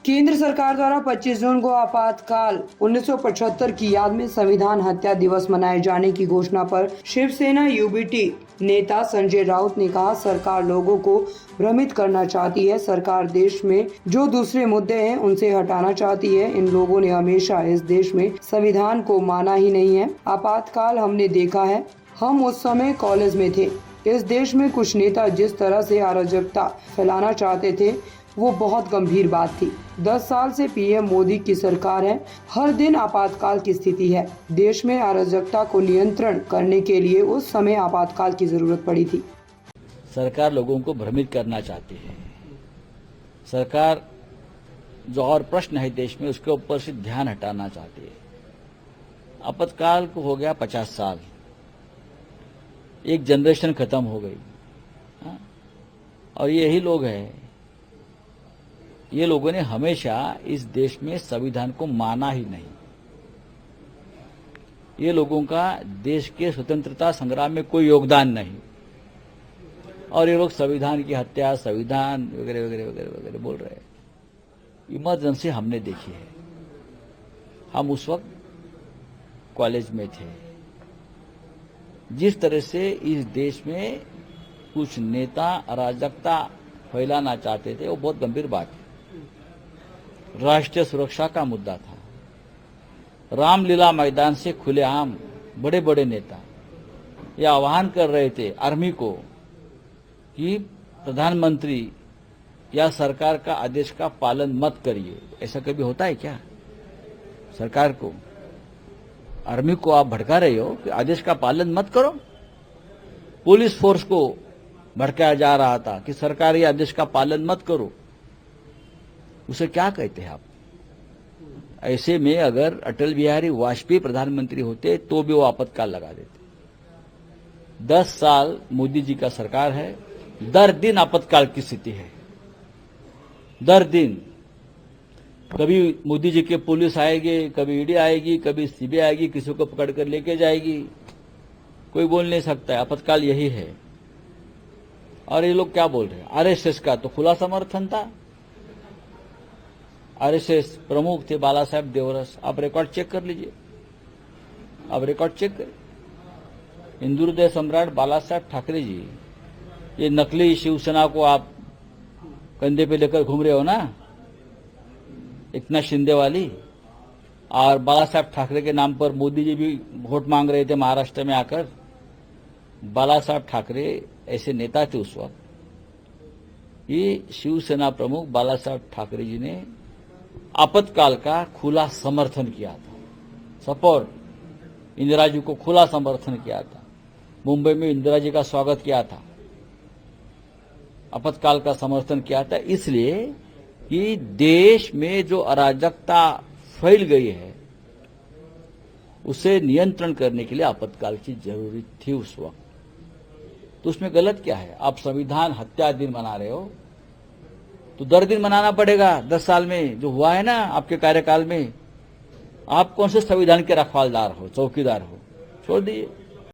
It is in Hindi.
केंद्र सरकार द्वारा 25 जून को आपातकाल 1975 की याद में संविधान हत्या दिवस मनाए जाने की घोषणा पर शिवसेना यूबीटी नेता संजय राउत ने कहा, सरकार लोगों को भ्रमित करना चाहती है। सरकार देश में जो दूसरे मुद्दे हैं उनसे हटाना चाहती है। इन लोगों ने हमेशा इस देश में संविधान को माना ही नहीं है। आपातकाल हमने देखा है, हम उस समय कॉलेज में थे। इस देश में कुछ नेता जिस तरह से अराजकता फैलाना चाहते थे वो बहुत गंभीर बात थी। 10 साल से पीएम मोदी की सरकार है। हर दिन आपातकाल की स्थिति है। देश में अराजकता को नियंत्रण करने के लिए उस समय आपातकाल की जरूरत पड़ी थी। सरकार लोगों को भ्रमित करना चाहती है। सरकार जो और प्रश्न है देश में उसके ऊपर से ध्यान हटाना चाहती है। आपातकाल को हो गया 50 साल, एक जनरेशन खत्म हो गई। हाँ? और यही लोग हैं, ये लोगों ने हमेशा इस देश में संविधान को माना ही नहीं। ये लोगों का देश के स्वतंत्रता संग्राम में कोई योगदान नहीं, और ये लोग संविधान की हत्या, संविधान वगैरह वगैरह वगैरह वगैरह बोल रहे हैं। इमरजेंसी हमने देखी है। हम उस वक्त कॉलेज में थे। जिस तरह से इस देश में कुछ नेता अराजकता फैलाना चाहते थे वो बहुत गंभीर बात है। राष्ट्रीय सुरक्षा का मुद्दा था। रामलीला मैदान से खुलेआम बड़े बड़े नेता यह आह्वान कर रहे थे आर्मी को कि प्रधानमंत्री या सरकार का आदेश का पालन मत करिए। ऐसा कभी होता है क्या? सरकार को, आर्मी को आप भड़का रहे हो कि आदेश का पालन मत करो। पुलिस फोर्स को भड़काया जा रहा था कि सरकारी आदेश का पालन मत करो। उसे क्या कहते हैं आप? ऐसे में अगर अटल बिहारी वाजपेयी प्रधानमंत्री होते तो भी वो आपातकाल लगा देते। 10 साल मोदी जी का सरकार है, दर दिन आपातकाल की स्थिति है। दर दिन कभी मोदी जी के पुलिस आएगी, कभी ईडी आएगी, कभी सीबीआई आएगी, किसी को पकड़ कर लेके जाएगी। कोई बोल नहीं सकता है। आपातकाल यही है। और ये लोग क्या बोल रहे हैं? आरएसएस का तो खुला समर्थन था। आरएसएस प्रमुख थे बाला साहेब देवरस। आप रिकॉर्ड चेक कर लीजिए, आप रिकॉर्ड चेक करें। हिंदू हृदय सम्राट बाला साहेब ठाकरे जी, ये नकली शिवसेना को आप कंधे पे लेकर घूम रहे हो ना, इतना शिंदे वाली। और बाला साहेब ठाकरे के नाम पर मोदी जी भी वोट मांग रहे थे महाराष्ट्र में आकर। बाला साहेब ठाकरे ऐसे नेता थे उस वक्त। ये शिवसेना प्रमुख बाला साहेब ठाकरे जी ने आपातकाल का खुला समर्थन किया था। सपोर्ट, इंदिरा जी को खुला समर्थन किया था। मुंबई में इंदिरा जी का स्वागत किया था। आपातकाल का समर्थन किया था इसलिए कि देश में जो अराजकता फैल गई है उसे नियंत्रण करने के लिए आपातकाल की जरूरी थी उस वक्त। तो उसमें गलत क्या है? आप संविधान हत्या दिन मना रहे हो तो दर दिन मनाना पड़ेगा। 10 साल में जो हुआ है ना आपके कार्यकाल में, आप कौन से संविधान के रखवालदार हो, चौकीदार हो? छोड़ दीजिए।